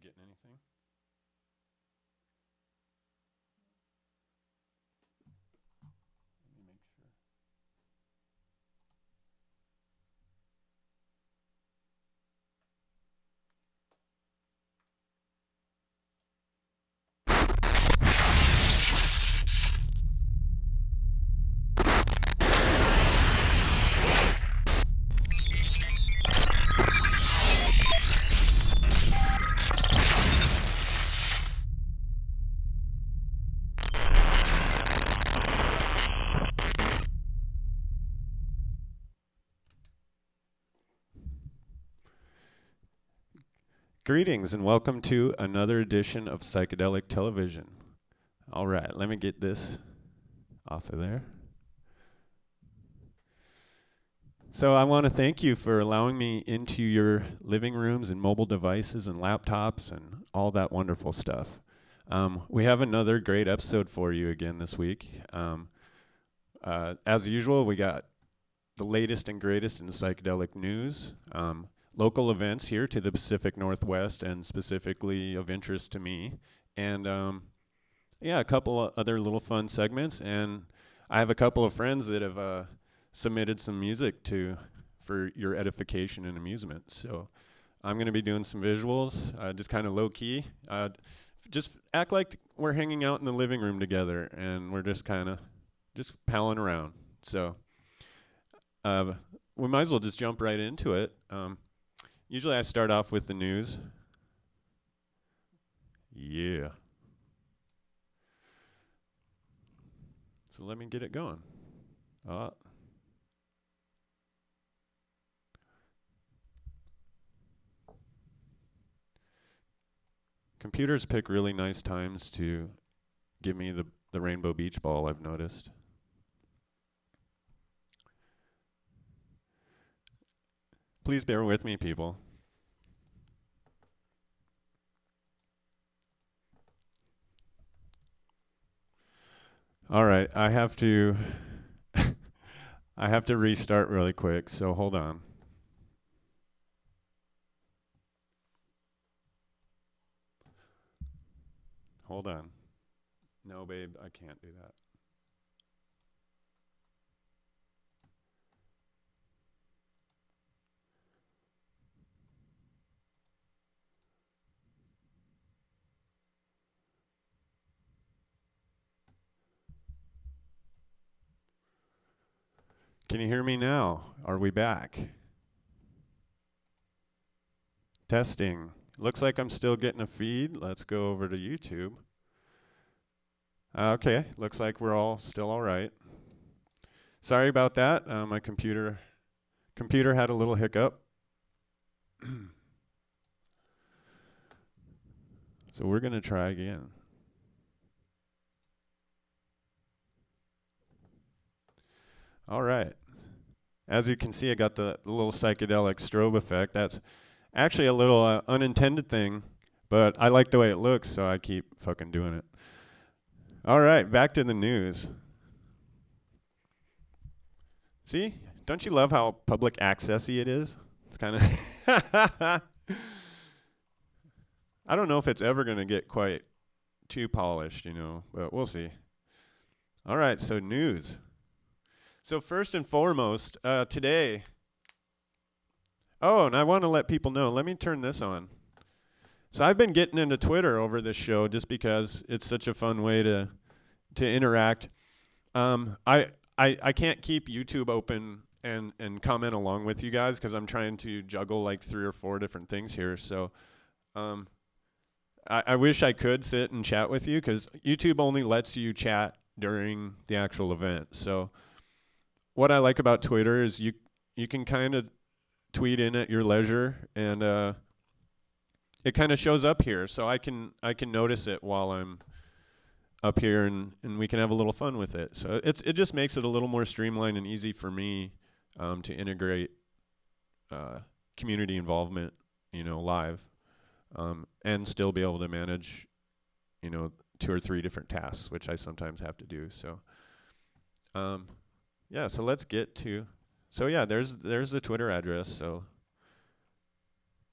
getting anything? Let me make sure. Greetings and welcome to another edition of Psychedelic Television. All right, let me get this off of there. So I want to thank you for allowing me into your living rooms and mobile devices and laptops and all that wonderful stuff. We have another great episode for you again this week. As usual, we got the latest and greatest in psychedelic news, local events here to the Pacific Northwest and specifically of interest to me, and a couple of other little fun segments. And I have a couple of friends that have submitted some music for your edification and amusement. So I'm going to be doing some visuals, just kind of low key. Just act like we're hanging out in the living room together and we're just kind of just palling around. So we might as well just jump right into it. Usually I start off with the news. Yeah. So let me get it going. Computers pick really nice times to give me the rainbow beach ball, I've noticed. Please bear with me, people. All right, I have to I have to restart really quick, so hold on. Hold on. No, babe, I can't do that. Can you hear me now? Are we back? Testing. Looks like I'm still getting a feed. Let's go over to YouTube. Okay, looks like we're all still all right. Sorry about that. My computer had a little hiccup. So we're going to try again. All right. As you can see, I got the little psychedelic strobe effect. That's actually a little unintended thing, but I like the way it looks, so I keep fucking doing it. All right, back to the news. See? Don't you love how public access-y it is? It's kind of... I don't know if it's ever going to get quite too polished, but we'll see. All right, so news. So first and foremost, today... Oh, and I want to let people know. Let me turn this on. So I've been getting into Twitter over this show just because it's such a fun way to interact. I can't keep YouTube open and comment along with you guys because I'm trying to juggle like 3 or 4 different things here. So I wish I could sit and chat with you because YouTube only lets you chat during the actual event. So what I like about Twitter is you can kind of tweet in at your leisure, and it kind of shows up here, so I can notice it while I'm up here, and we can have a little fun with it. So it just makes it a little more streamlined and easy for me to integrate community involvement, live, and still be able to manage, 2 or 3 different tasks, which I sometimes have to do. So, so let's get to. So yeah, there's the Twitter address. So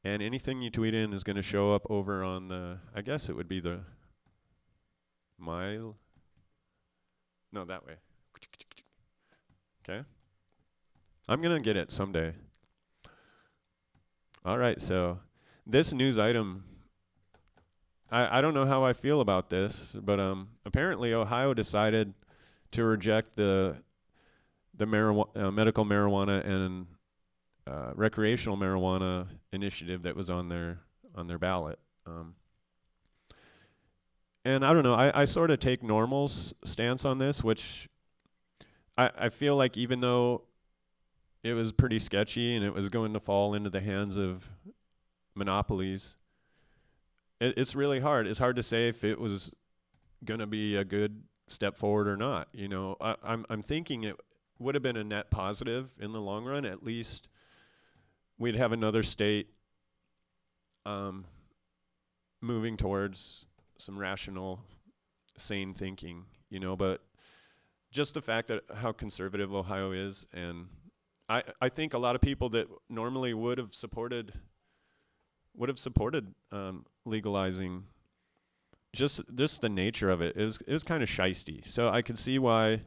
And anything you tweet in is going to show up over on the, I guess it would be the mile. No, that way. Okay. I'm going to get it someday. All right, so this news item, I don't know how I feel about this, but apparently Ohio decided to reject the medical marijuana and recreational marijuana initiative that was on their ballot. And I don't know, I sort of take Normal's stance on this, which I feel like even though it was pretty sketchy and it was going to fall into the hands of monopolies, it's really hard. It's hard to say if it was going to be a good step forward or not. You know, I'm thinking it would have been a net positive in the long run. At least we'd have another state moving towards some rational, sane thinking, you know, but just the fact that how conservative Ohio is, and I think a lot of people that normally would have supported legalizing, just the nature of it is kind of shisty. So I can see why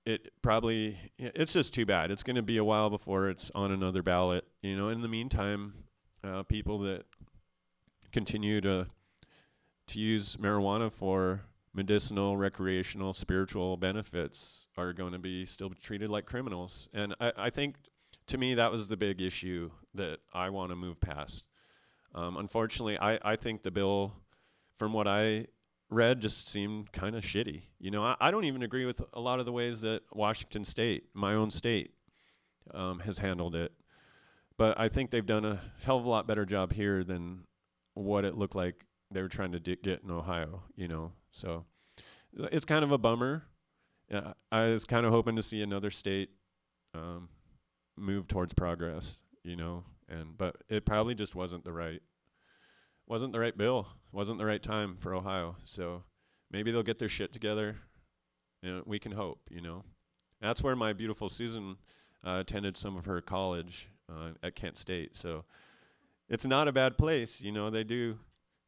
it's just too bad. It's going to be a while before it's on another ballot. You know, in the meantime, people that continue to use marijuana for medicinal, recreational, spiritual benefits are going to be still treated like criminals. And I think, to me, that was the big issue that I want to move past. Unfortunately, I think the bill, from what I read, just seemed kind of shitty. You know, I don't even agree with a lot of the ways that Washington State, my own state, has handled it. But I think they've done a hell of a lot better job here than what it looked like they were trying to get in Ohio, you know. So it's kind of a bummer. I was kind of hoping to see another state move towards progress, you know, but it probably just wasn't the right bill, wasn't the right time for Ohio. So maybe they'll get their shit together. You know, we can hope, you know. That's where my beautiful Susan attended some of her college at Kent State. So it's not a bad place, you know. They do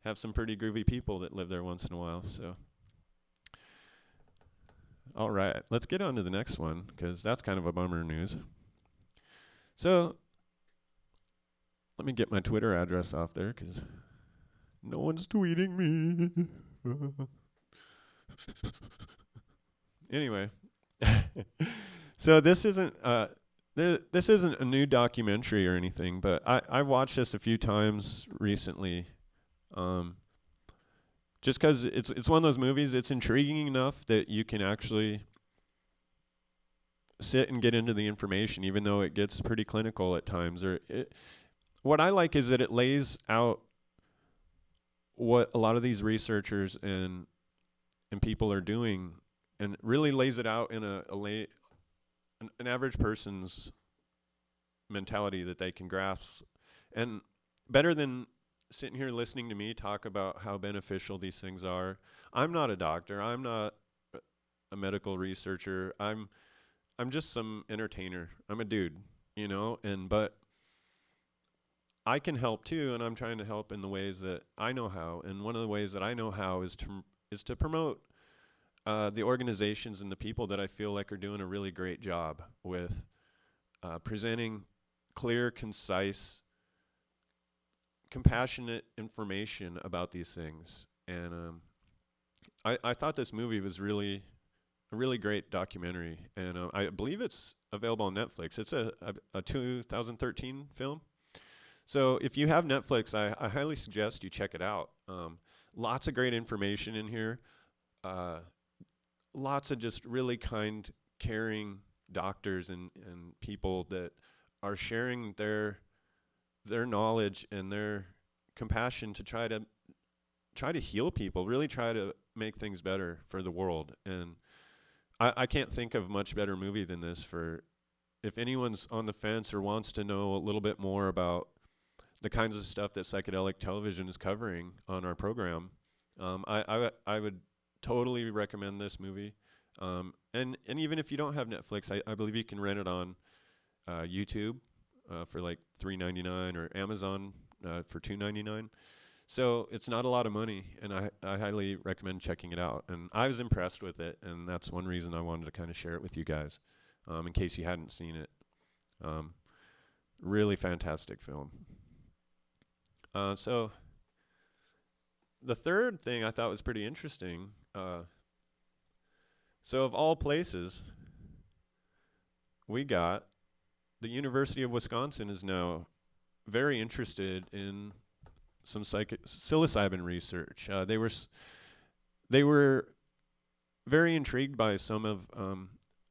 have some pretty groovy people that live there once in a while. So, all right, let's get on to the next one, because that's kind of a bummer news. So let me get my Twitter address off there, because no one's tweeting me. Anyway, so this isn't a new documentary or anything, but I watched this a few times recently. Just because it's one of those movies, it's intriguing enough that you can actually sit and get into the information, even though it gets pretty clinical at times. What I like is that it lays out what a lot of these researchers and people are doing, and really lays it out in an average person's mentality that they can grasp, and better than sitting here listening to me talk about how beneficial these things are. I'm not a doctor. I'm not a medical researcher. I'm just some entertainer. I'm a dude, you know, but I can help too, and I'm trying to help in the ways that I know how. And one of the ways that I know how is to promote the organizations and the people that I feel like are doing a really great job with presenting clear, concise, compassionate information about these things. And I thought this movie was a really great documentary, and I believe it's available on Netflix. It's a 2013 film. So if you have Netflix, I highly suggest you check it out. Lots of great information in here. Lots of just really kind, caring doctors and people that are sharing their knowledge and their compassion to try to heal people, really try to make things better for the world. And I can't think of a much better movie than this for if anyone's on the fence or wants to know a little bit more about the kinds of stuff that psychedelic television is covering on our program. I would totally recommend this movie. And even if you don't have Netflix, I believe you can rent it on YouTube. for like $3.99 or Amazon for $2.99. So it's not a lot of money, and I highly recommend checking it out. And I was impressed with it, and that's one reason I wanted to kind of share it with you guys, in case you hadn't seen it. Um, really fantastic film. So the third thing I thought was pretty interesting. So of all places, we got the University of Wisconsin is now very interested in some psilocybin research. They were very intrigued by some of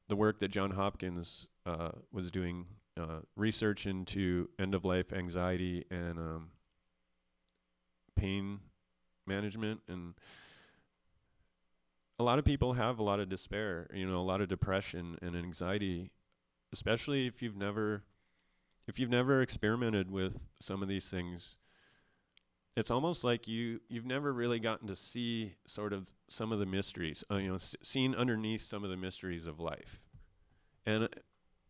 the work that John Hopkins was doing, research into end-of-life anxiety and pain management. And a lot of people have a lot of despair, a lot of depression and anxiety, especially if you've never experimented with some of these things. It's almost like you've never really gotten to see sort of some of the mysteries, seen underneath some of the mysteries of life, and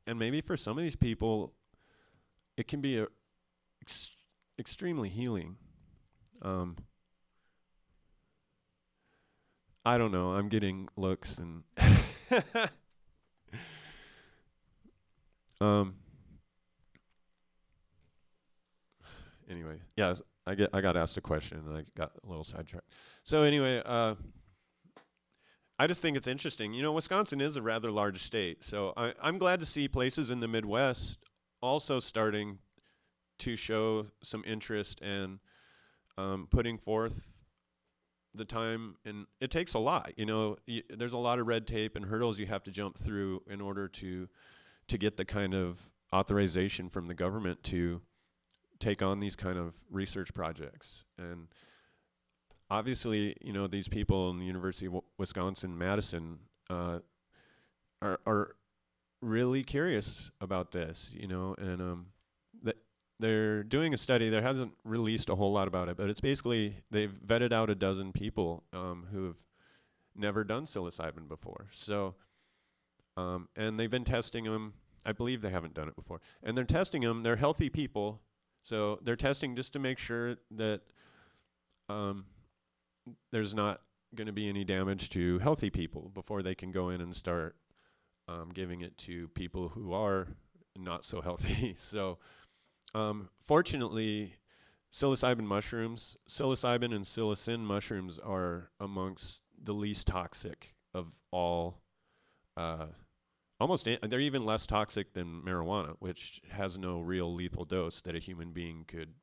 maybe for some of these people, it can be extremely healing. I don't know. I'm getting looks and anyway, yeah. I got asked a question and I got a little sidetracked. So anyway, I just think it's interesting. Wisconsin is a rather large state, so I'm glad to see places in the Midwest also starting to show some interest and putting forth the time. And it takes a lot. There's a lot of red tape and hurdles you have to jump through in order to get the kind of authorization from the government to take on these kind of research projects. And obviously, these people in the University of Wisconsin-Madison are really curious about this, and they're doing a study. There hasn't released a whole lot about it, but it's basically they've vetted out a dozen people who have never done psilocybin before. So, and they've been testing them. I believe they haven't done it before. And they're testing them. They're healthy people. So they're testing just to make sure that there's not going to be any damage to healthy people before they can go in and start giving it to people who are not so healthy. So fortunately, psilocybin and psilocin mushrooms are amongst the least toxic of all. They're even less toxic than marijuana, which has no real lethal dose that a human being could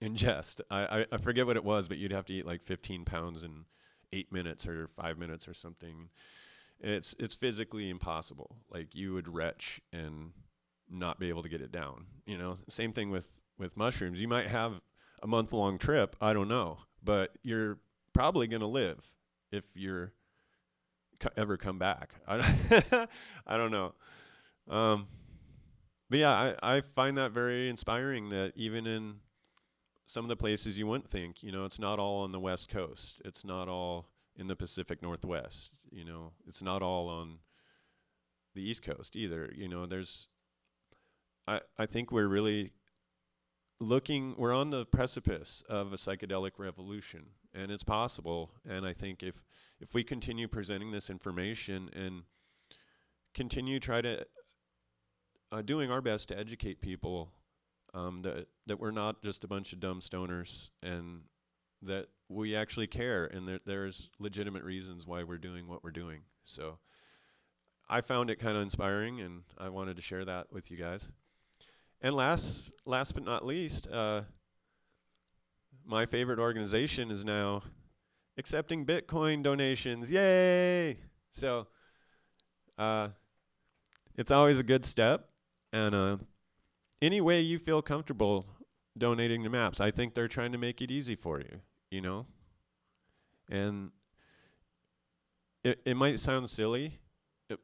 ingest. I forget what it was, but you'd have to eat like 15 pounds in 8 minutes or 5 minutes or something. It's physically impossible. Like you would retch and not be able to get it down. Same thing with mushrooms. You might have a month-long trip, I don't know, but you're probably going to live if you're ever come back. I don't know. But yeah, I find that very inspiring that even in some of the places you wouldn't think, it's not all on the West Coast. It's not all in the Pacific Northwest. It's not all on the East Coast either. I think we're really we're on the precipice of a psychedelic revolution, and it's possible. And I think if we continue presenting this information and continue doing our best to educate people, that we're not just a bunch of dumb stoners, and that we actually care, and there's legitimate reasons why we're doing what we're doing. So I found it kind of inspiring, and I wanted to share that with you guys. And last but not least, my favorite organization is now accepting Bitcoin donations. Yay! So it's always a good step. And any way you feel comfortable donating to MAPS, I think they're trying to make it easy for you, And it might sound silly,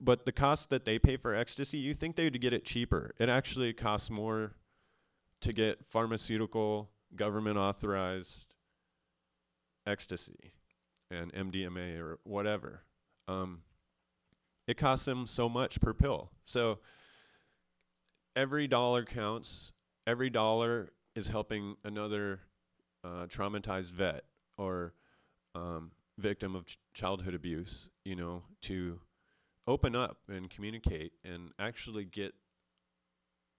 but the cost that they pay for ecstasy, you think they would get it cheaper. It actually costs more to get pharmaceutical, government-authorized ecstasy and MDMA or whatever. It costs them so much per pill. So every dollar counts. Every dollar is helping another traumatized vet or victim of childhood abuse, to open up and communicate and actually get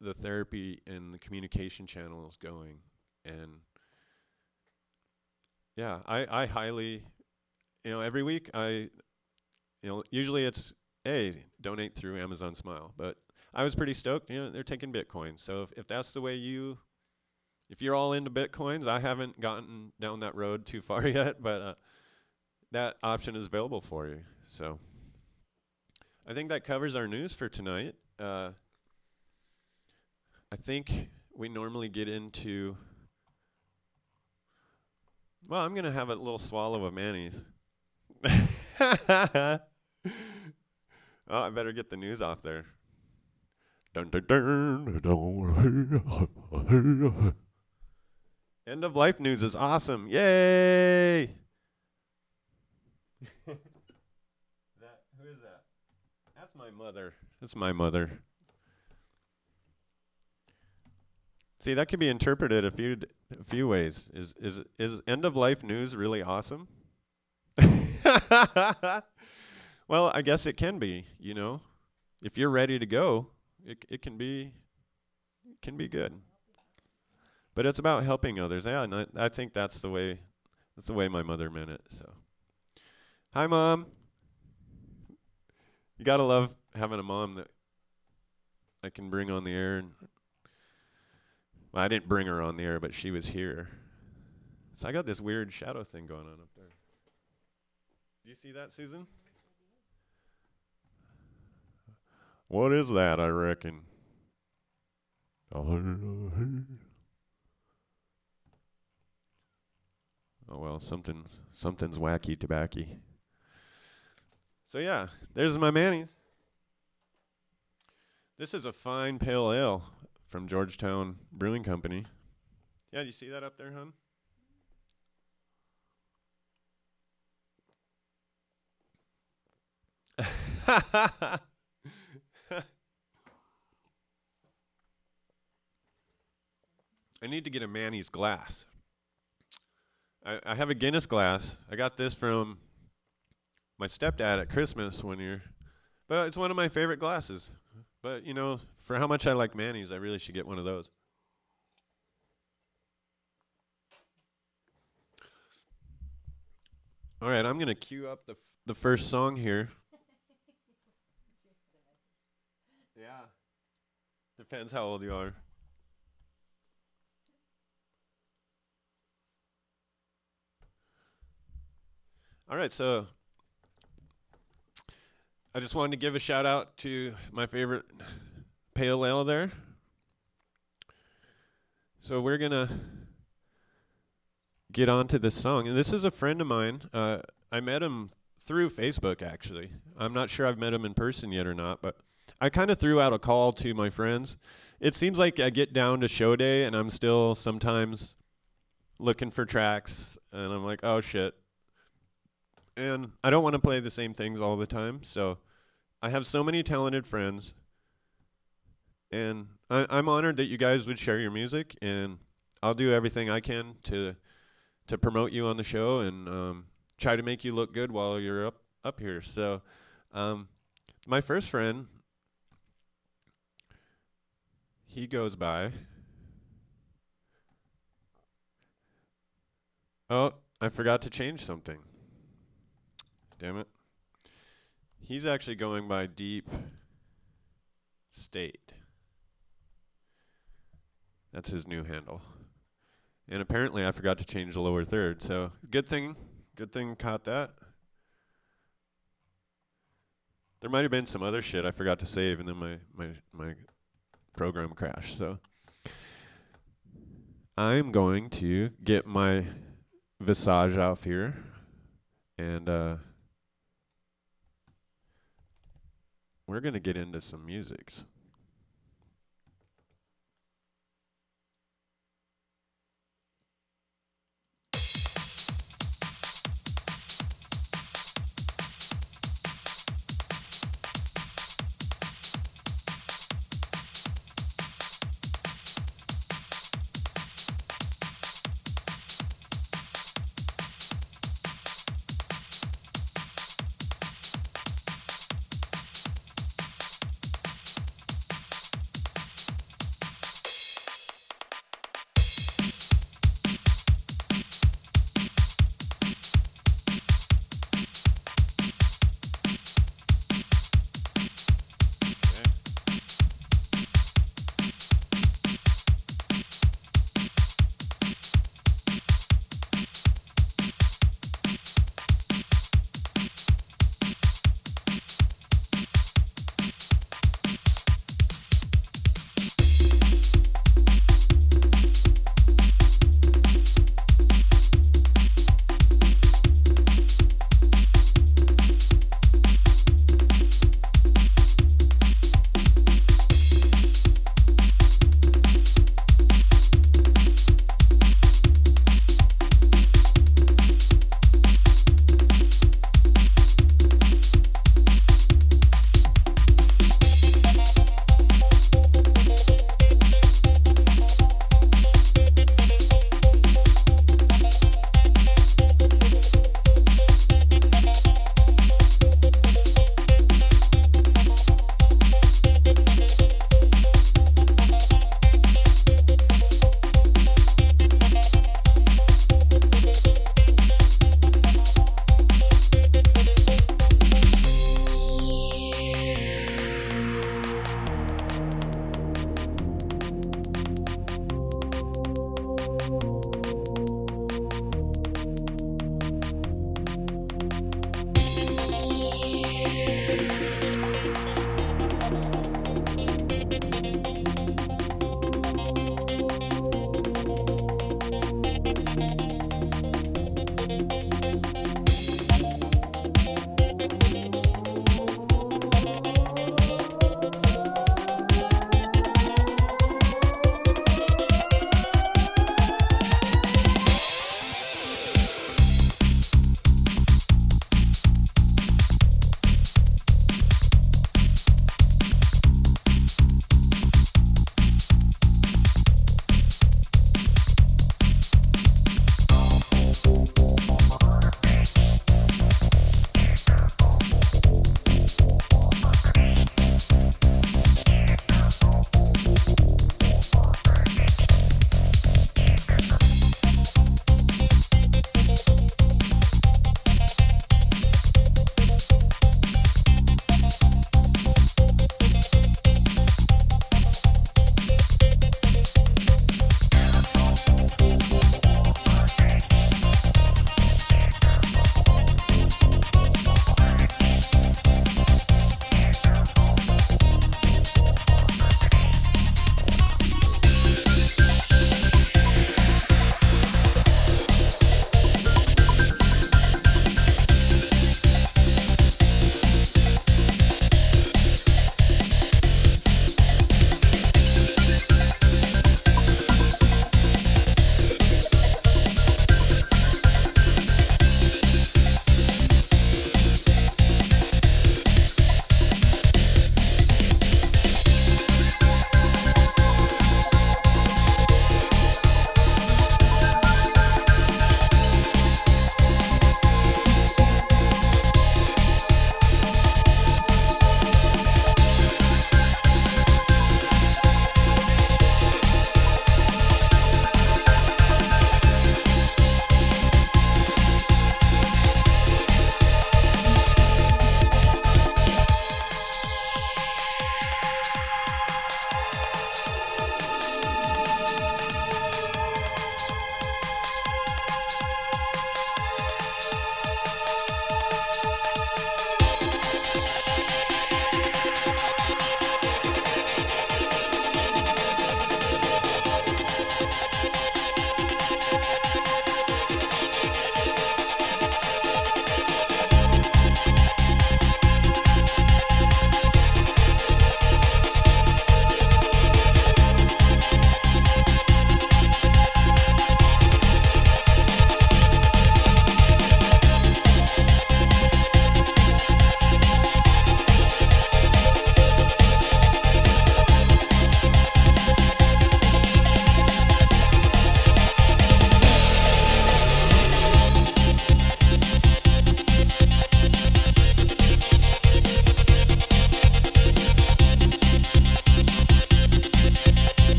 the therapy and the communication channels going. And yeah, I highly, every week usually it's, hey, donate through Amazon Smile. But I was pretty stoked, they're taking Bitcoin. So if that's the way if you're all into Bitcoins, I haven't gotten down that road too far yet, but that option is available for you. So I think that covers our news for tonight. I think we normally get into, well, I'm going to have a little swallow of mayonnaise. Oh, I better get the news off there. Dun, dun, dun, dun. End of life news is awesome. Yay! Who is that? That's my mother. That's my mother. See, that could be interpreted a few ways. Is end of life news really awesome? Well, I guess it can be. If you're ready to go, it can be good. But it's about helping others. Yeah, and I think that's the way my mother meant it. So, hi, Mom. You gotta love having a mom that I can bring on the air. Well, I didn't bring her on the air, but she was here. So I got this weird shadow thing going on up there. Do you see that, Susan? What is that, I reckon? Oh, well, something's wacky tobacco. So yeah, there's my mayonnaise. This is a fine pale ale from Georgetown Brewing Company. Yeah, do you see that up there, hon? I need to get a Manny's glass. I have a Guinness glass. I got this from my stepdad at Christmas one year. But it's one of my favorite glasses. But, for how much I like Manny's, I really should get one of those. All right, I'm going to cue up the first song here. Yeah. Depends how old you are. All right, so I just wanted to give a shout out to my favorite pale ale there. So we're going to get on to this song. And this is a friend of mine. I met him through Facebook, actually. I'm not sure I've met him in person yet or not, but I kind of threw out a call to my friends. It seems like I get down to show day and I'm still sometimes looking for tracks, and I'm like, oh, shit. And I don't want to play the same things all the time, so I have so many talented friends, and I'm honored that you guys would share your music, and I'll do everything I can to promote you on the show and try to make you look good while you're up here. So my first friend, he goes by, oh, I forgot to change something. Damn it. He's actually going by Deep State. That's his new handle. And apparently I forgot to change the lower third. So good thing caught that. There might have been some other shit I forgot to save, and then my program crashed. So I'm going to get my Visage off here, and we're going to get into some musics.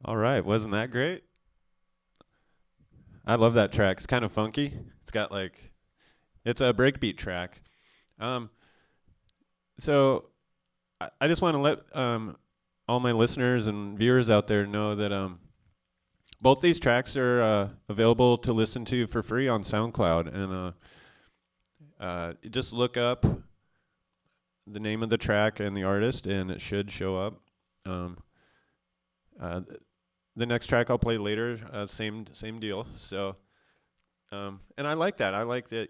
All right, wasn't that great? I love that track. It's kind of funky. It's got like it's a breakbeat track. Um, so I just want to let all my listeners and viewers out there know that both these tracks are available to listen to for free on SoundCloud, and just look up the name of the track and the artist, and it should show up. Um, uh, the next track I'll play later, same deal. So, and I like that. I like that,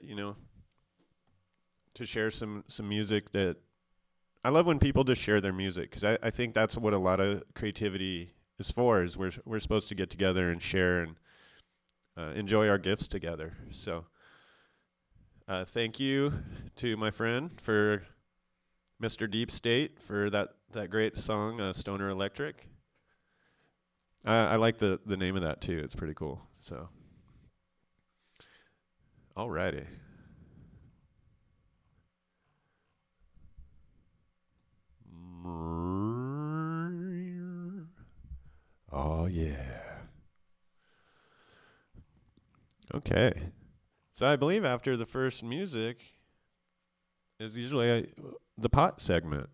to share some music that I love when people just share their music, because I think that's what a lot of creativity is for. Is we're supposed to get together and share and enjoy our gifts together. So, thank you to my friend for Mr. Deep State for that great song, Stoner Electric. I like the name of that too. It's pretty cool. So, alrighty. Oh yeah. Okay. So I believe after the first music is usually the pot segment.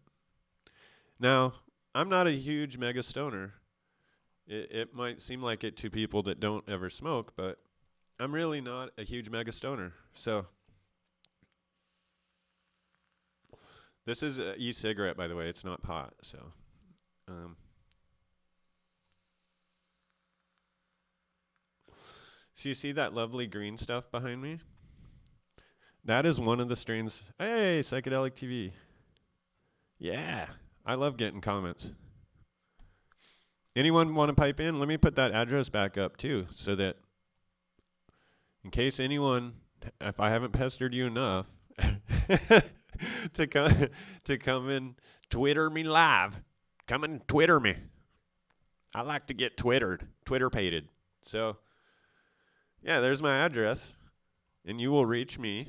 Now, I'm not a huge mega stoner. It might seem like it to people that don't ever smoke, but I'm really not a huge mega stoner. So this is an e-cigarette, by the way. It's not pot. So, um, so you see that lovely green stuff behind me? That is one of the strains. Hey, Psychedelic TV. Yeah, I love getting comments. Anyone want to pipe in? Let me put that address back up too, so that in case anyone, if I haven't pestered you enough, to come to come and Twitter me live. Come and Twitter me. I like to get Twitter-pated. So, yeah, there's my address, and you will reach me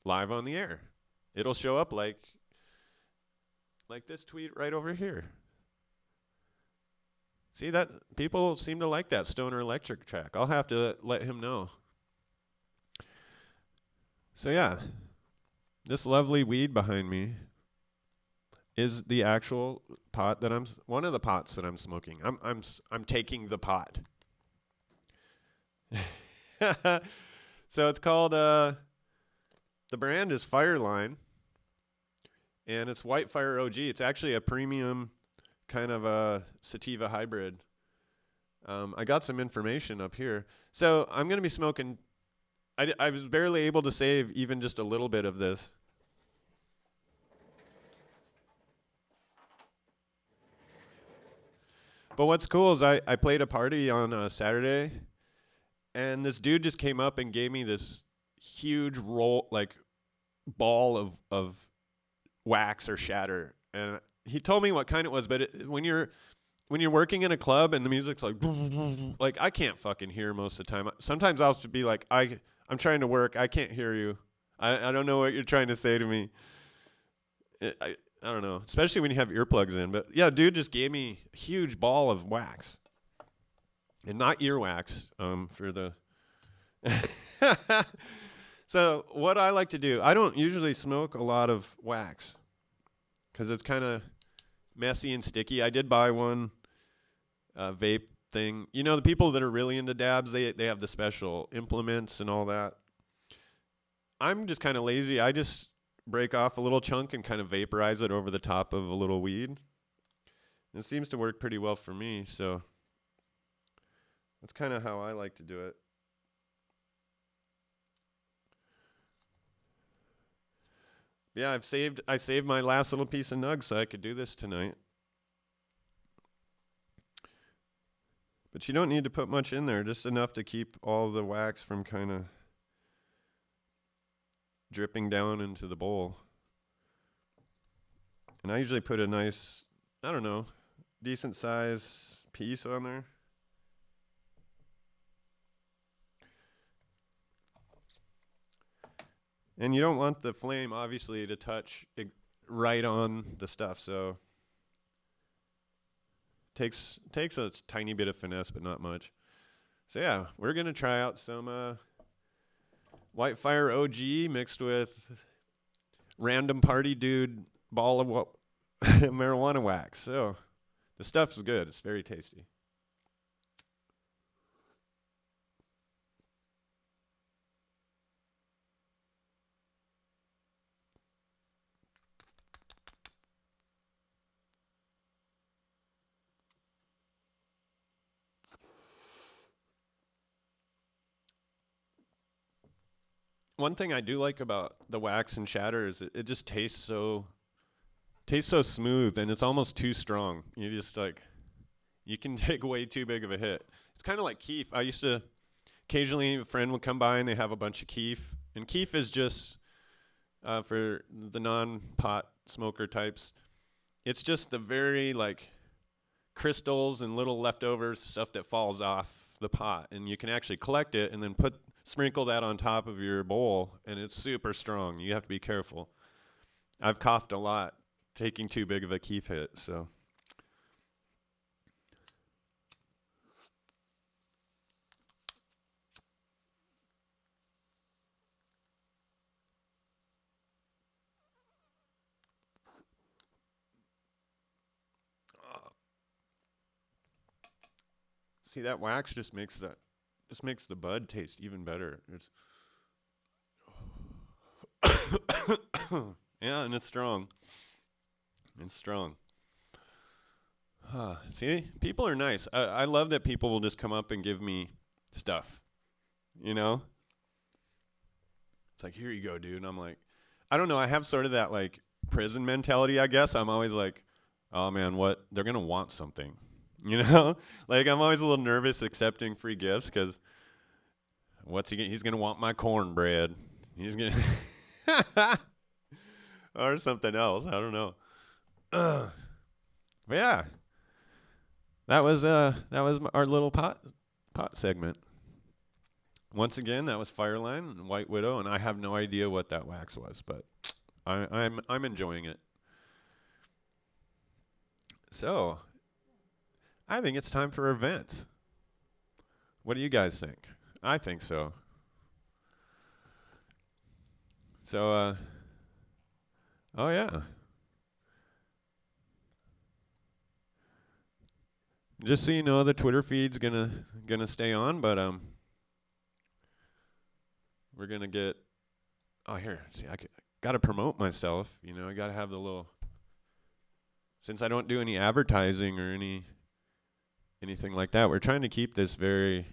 live on the air. It'll show up like this tweet right over here. See that people seem to like that Stoner Electric track. I'll have to let him know. So yeah, this lovely weed behind me is the actual pot that one of the pots that I'm smoking. I'm taking the pot. So it's called the brand is Fireline, and it's White Fire OG. It's actually a premium kind of a sativa hybrid. I got some information up here. So I'm going to be smoking. I was barely able to save even just a little bit of this. But what's cool is I played a party on Saturday, and this dude just came up and gave me this huge ball of wax or shatter. And he told me what kind it was, but when you're working in a club and the music's like I can't fucking hear most of the time. Sometimes I'll just be like, I'm trying to work. I can't hear you. I don't know what you're trying to say to me. I don't know, especially when you have earplugs in. But yeah, dude just gave me a huge ball of wax, and not earwax. For the. So what I like to do, I don't usually smoke a lot of wax because it's kind of messy and sticky. I did buy one vape thing. You know, the people that are really into dabs, they have the special implements and all that. I'm just kind of lazy. I just break off a little chunk and kind of vaporize it over the top of a little weed. It seems to work pretty well for me, so that's kind of how I like to do it. Yeah, I saved my last little piece of nug so I could do this tonight. But you don't need to put much in there, just enough to keep all the wax from kind of dripping down into the bowl. And I usually put a nice, I don't know, decent size piece on there. And you don't want the flame, obviously, to touch right on the stuff, so Takes a tiny bit of finesse, but not much. So yeah, we're gonna try out some Whitefire OG mixed with random party dude ball of marijuana wax. So the stuff's good. It's very tasty. One thing I do like about the wax and shatter is it just tastes so smooth, and it's almost too strong. You just like you can take way too big of a hit. It's kind of like keef. I used to occasionally a friend would come by and they have a bunch of keef, and keef is just for the non-pot smoker types. It's just the very like crystals and little leftover stuff that falls off the pot, and you can actually collect it and then sprinkle that on top of your bowl, and it's super strong. You have to be careful. I've coughed a lot taking too big of a keef hit, so. See, that wax just makes the bud taste even better. It's yeah, and it's strong. It's strong. See, people are nice. I love that people will just come up and give me stuff. You know, it's like, here you go, dude. And I'm like, I don't know. I have sort of that like prison mentality, I guess. I'm always like, oh man, what? They're gonna want something. You know, like I'm always a little nervous accepting free gifts because what's he? He's gonna want my cornbread. He's gonna or something else. I don't know. But yeah, that was our little pot segment. Once again, that was Fireline and White Widow, and I have no idea what that wax was, but I'm enjoying it. So I think it's time for events. What do you guys think? I think so. So oh yeah. Just so you know, the Twitter feed's gonna stay on, but we're gonna get. Oh here, see, got to promote myself. You know, I got to have the little. Since I don't do any advertising or anything like that, we're trying to keep this very,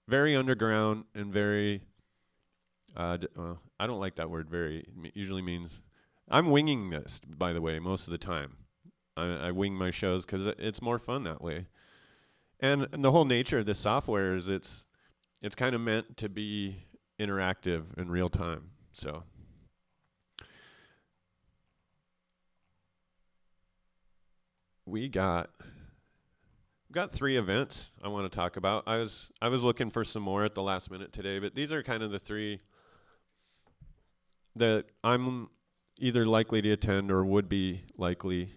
very underground and very. Well, I don't like that word. Very usually means. I'm winging this, by the way, most of the time. I wing my shows because it's more fun that way. And the whole nature of this software is it's kind of meant to be interactive in real time. So we got 3 events I want to talk about. I was looking for some more at the last minute today, but these are kind of the 3 that I'm either likely to attend or would be likely.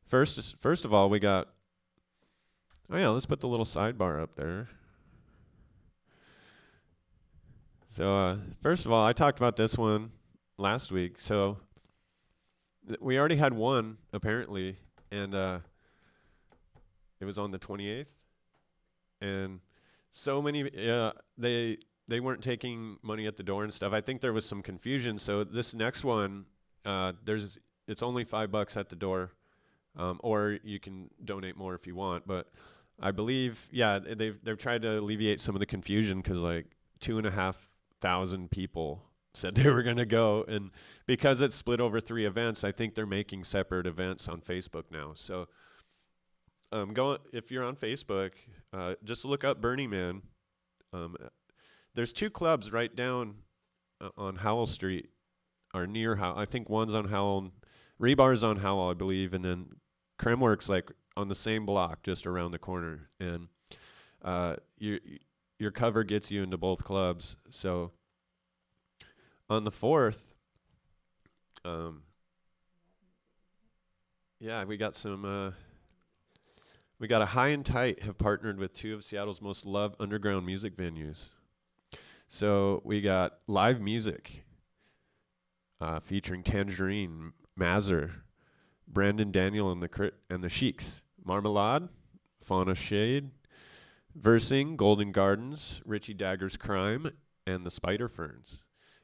First of all, we got. Oh yeah, let's put the little sidebar up there. So first of all, I talked about this one last week. So we already had one apparently, and it was on the 28th, and so many they weren't taking money at the door and stuff. I think there was some confusion. So this next one, it's only $5 at the door, or you can donate more if you want. But I believe, yeah, they've tried to alleviate some of the confusion because like 2,500 people said they were going to go, and because it's split over 3 events, I think they're making separate events on Facebook now. So go if you're on Facebook, just look up Burning Man. There's 2 clubs right down on Howell Street, or near Howell. I think one's on Howell, Rebar's on Howell, I believe, and then Kremwork's like on the same block, just around the corner. And your cover gets you into both clubs. So on the 4th, yeah, we got some We got a High and Tight have partnered with two of Seattle's most loved underground music venues. So we got live music featuring Tangerine, Mazur, Brandon Daniel and the Sheiks, Marmalade, Fauna Shade, Versing, Golden Gardens, Richie Dagger's Crime, and the Spider Ferns.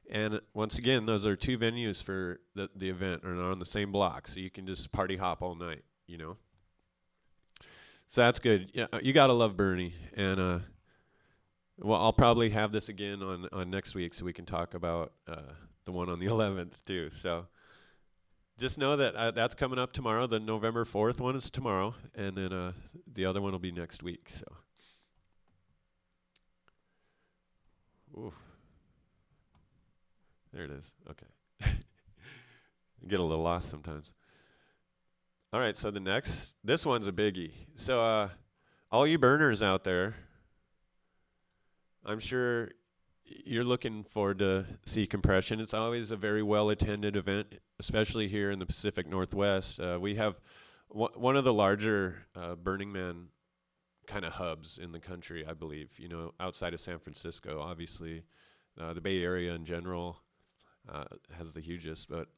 And once again, those are two venues for the event, and are on the same block, so you can just party hop all night, you know. So that's good. Yeah, you gotta love Bernie, and well, I'll probably have this again on next week, so we can talk about the one on the 11th too. So just know that that's coming up tomorrow. The November 4th one is tomorrow, and then the other one will be next week. So, oof. There it is. Okay. Get a little lost sometimes. All right, so this one's a biggie. So, all you burners out there, I'm sure you're looking forward to Sea Compression. It's always a very well-attended event, especially here in the Pacific Northwest. We have one of the larger Burning Man kind of hubs in the country, I believe, you know, outside of San Francisco, obviously. The Bay Area in general has the hugest, but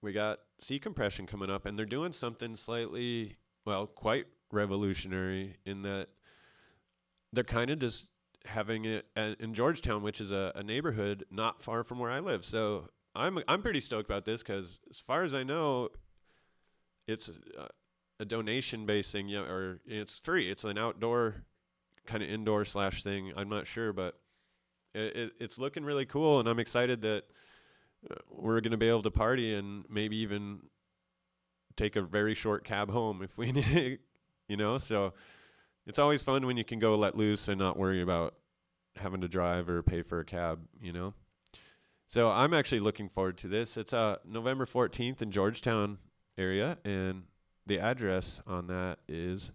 we got Sea Compression coming up, and they're doing something slightly, well, quite revolutionary in that they're kind of just having it in Georgetown, which is a neighborhood not far from where I live. So I'm pretty stoked about this because, as far as I know, it's a donation-based thing, you know, or it's free. It's an outdoor kind of indoor / thing. I'm not sure, but it's looking really cool, and I'm excited that we're going to be able to party and maybe even take a very short cab home if we need, you know. So it's always fun when you can go let loose and not worry about having to drive or pay for a cab, you know. So I'm actually looking forward to this. It's November 14th in Georgetown area, and the address on that is,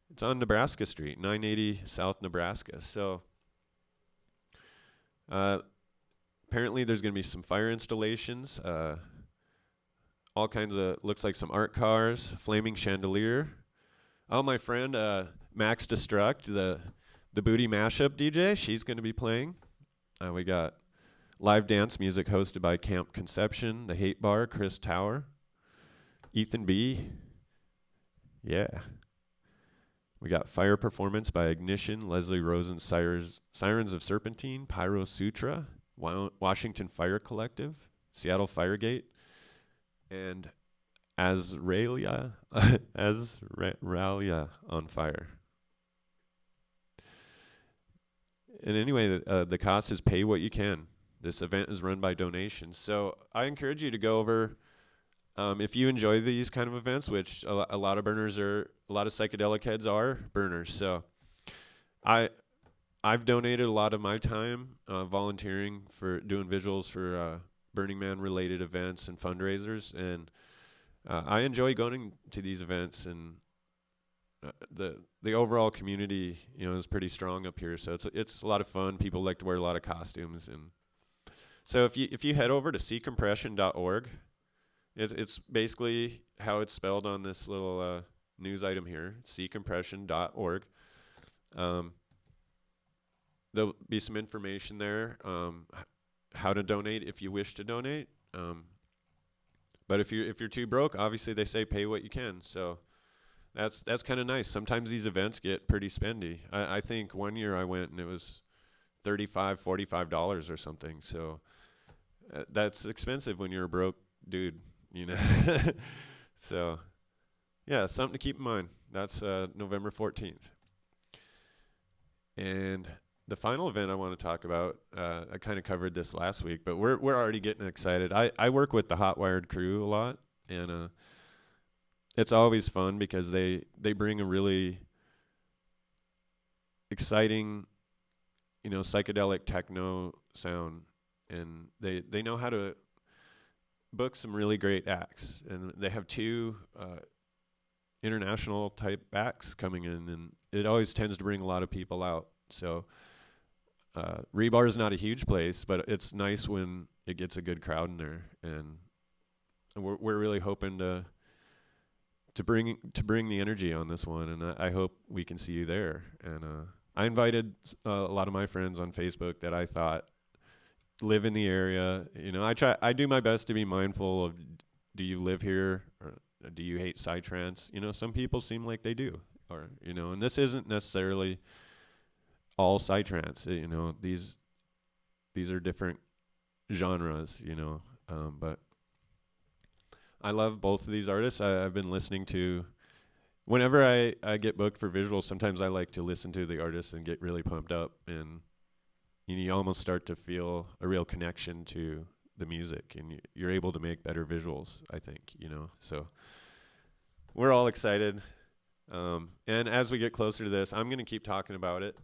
it's on Nebraska Street, 980 South Nebraska. So apparently there's going to be some fire installations, all kinds of, looks like some art cars, flaming chandelier. Oh, my friend Max Destruct, the Booty Mashup DJ, she's going to be playing. We got live dance music hosted by Camp Conception, The Hate Bar, Chris Tower, Ethan B. Yeah. We got fire performance by Ignition, Leslie Rosen, Sirens of Serpentine, Pyro Sutra, Washington Fire Collective, Seattle Firegate, and Azralia on Fire. And anyway, the cost is pay what you can. This event is run by donations. So I encourage you to go over, if you enjoy these kind of events, which a lot of burners are, a lot of psychedelic heads are burners. So I've donated a lot of my time volunteering for doing visuals for Burning Man related events and fundraisers, and I enjoy going to these events, and the overall community, you know, is pretty strong up here. So it's a lot of fun. People like to wear a lot of costumes, and so if you head over to seacompression.org, it's basically how it's spelled on this little news item here, seacompression.org. There'll be some information there, how to donate if you wish to donate. But if you're too broke, obviously they say pay what you can. So that's kind of nice. Sometimes these events get pretty spendy. I think one year I went and it was $35, $45 or something. So that's expensive when you're a broke dude, you know. So yeah, something to keep in mind. That's November 14th. And the final event I want to talk about, I kind of covered this last week, but we're already getting excited. I work with the Hot Wired crew a lot, and it's always fun because they bring a really exciting, you know, psychedelic techno sound, and they know how to book some really great acts, and they have two international type acts coming in, and it always tends to bring a lot of people out. So Rebar is not a huge place, but it's nice when it gets a good crowd in there, and we're really hoping to to bring the energy on this one, and I hope we can see you there. And I invited a lot of my friends on Facebook that I thought live in the area. You know, I do my best to be mindful of, do you live here, or do you hate psytrance? You know, some people seem like they do, or, you know, and this isn't necessarily all psytrance. You know, these are different genres, you know, but I love both of these artists. I've been listening to, whenever I get booked for visuals, sometimes I like to listen to the artists and get really pumped up, and you almost start to feel a real connection to the music, and you're able to make better visuals, I think, you know. So we're all excited. And as we get closer to this, I'm going to keep talking about it.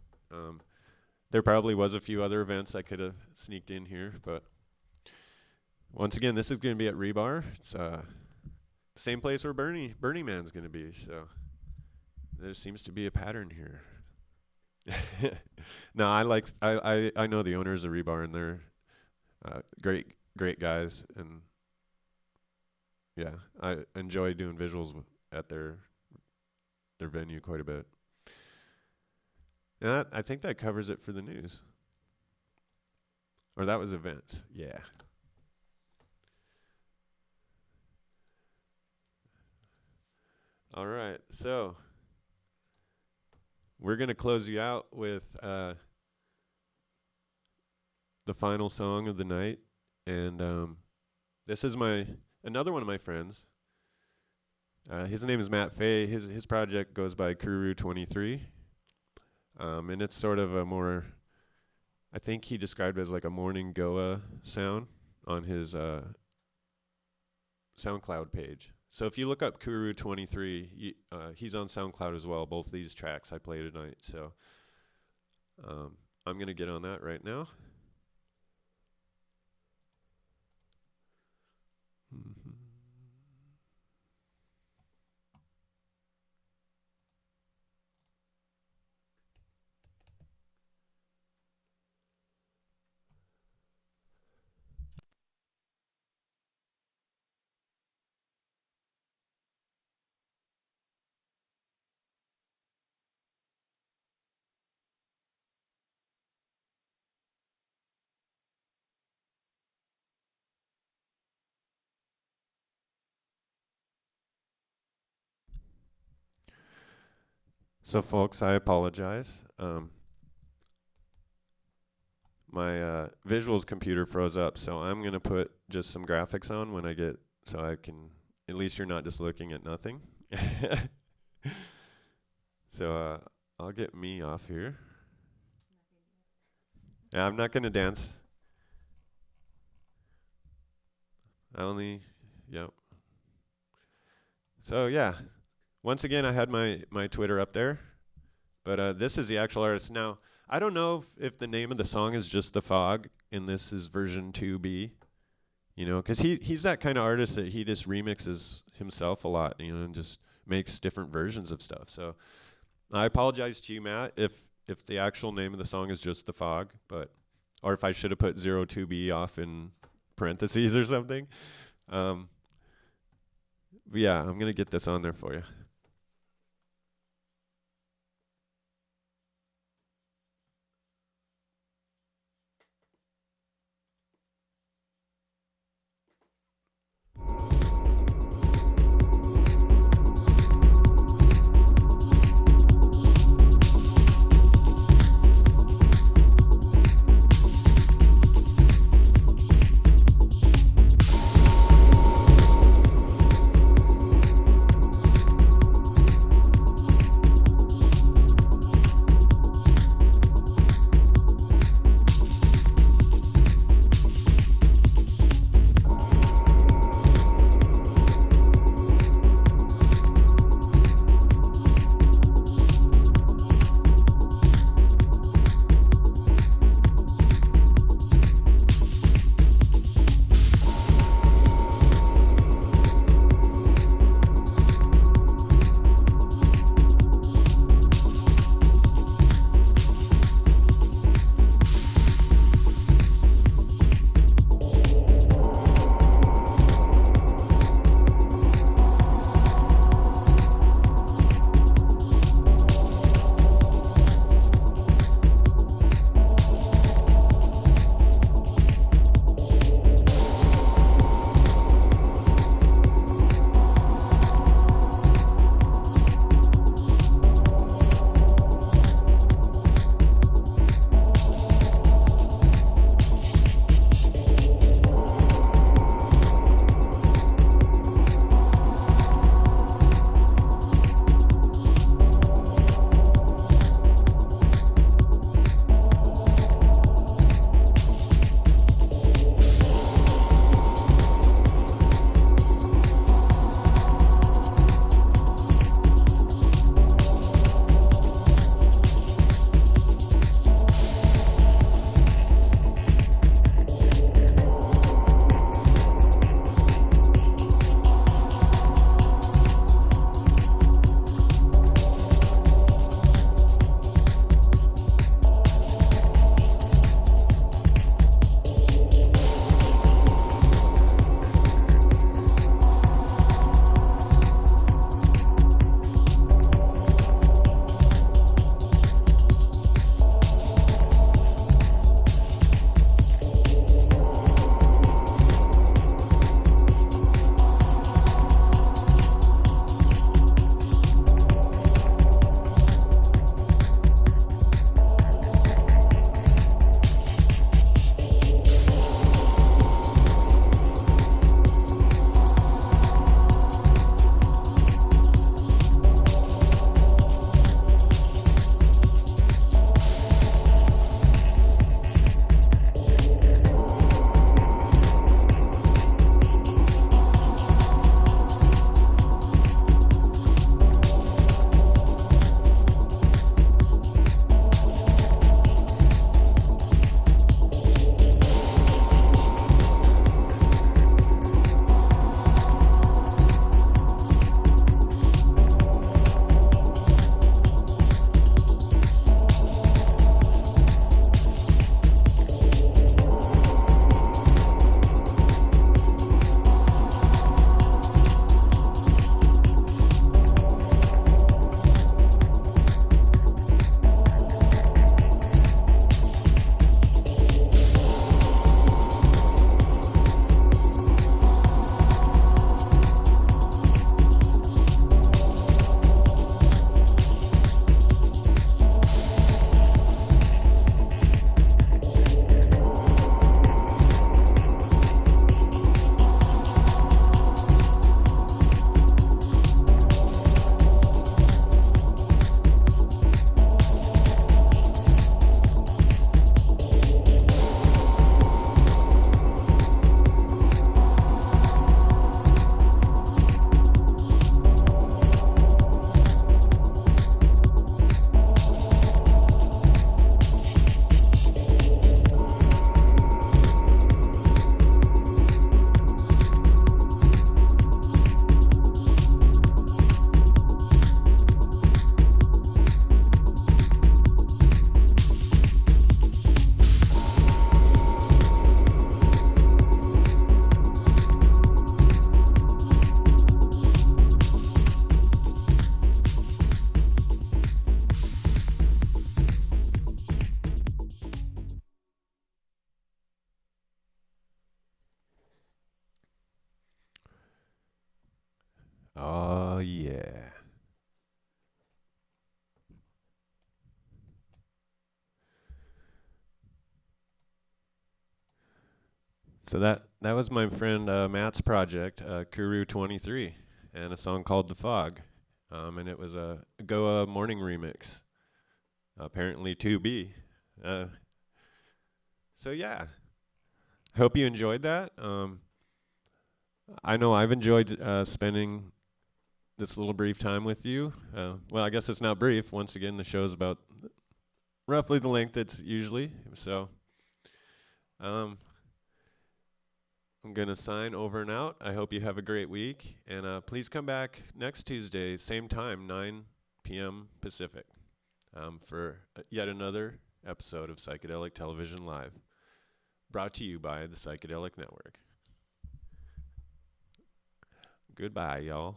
There probably was a few other events I could have sneaked in here, but once again, this is going to be at Rebar. It's the same place where Burning Man's going to be, so there seems to be a pattern here. No, I know the owners of Rebar, and they're great guys, and yeah, I enjoy doing visuals at their venue quite a bit. And I think that covers it for the news. Or that was events. Yeah. All right, so we're going to close you out with the final song of the night. And this is another one of my friends. His name is Matt Fay. His project goes by Kuru23. And it's sort of a more, I think he described it as like a morning Goa sound on his SoundCloud page. So if you look up Kuru23, he's on SoundCloud as well. Both these tracks I play tonight. So I'm going to get on that right now. So folks, I apologize. My visuals computer froze up, so I'm going to put just some graphics on when I get, so I can, at least you're not just looking at nothing. So I'll get me off here. Yeah, I'm not going to dance. Yep. So yeah, once again, I had my Twitter up there, but this is the actual artist. Now, I don't know if the name of the song is just The Fog, and this is version 2B, you know, because he's that kind of artist that he just remixes himself a lot, you know, and just makes different versions of stuff. So I apologize to you, Matt, if the actual name of the song is just The Fog, or if I should have put 02B off in parentheses or something. But yeah, I'm going to get this on there for you. Yeah. So that was my friend Matt's project, Kuru23, and a song called "The Fog," and it was a Goa morning remix, apparently 2B. Uh, so yeah, hope you enjoyed that. I know I've enjoyed spending this little brief time with you. Well, I guess it's not brief. Once again, the show's about roughly the length it's usually. So um, I'm going to sign over and out. I hope you have a great week. And please come back next Tuesday, same time, 9 p.m. Pacific, for yet another episode of Psychedelic Television Live, brought to you by the Psychedelic Network. Goodbye, y'all.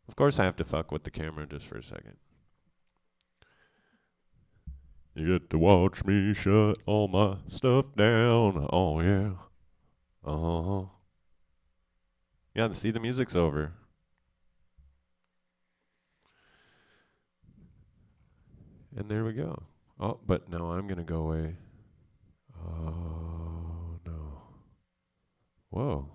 Of course, I have to fuck with the camera just for a second. You get to watch me shut all my stuff down. Oh, yeah. Uh huh. Yeah, see, the music's over. And there we go. Oh, but no, I'm going to go away. Oh, no. Whoa.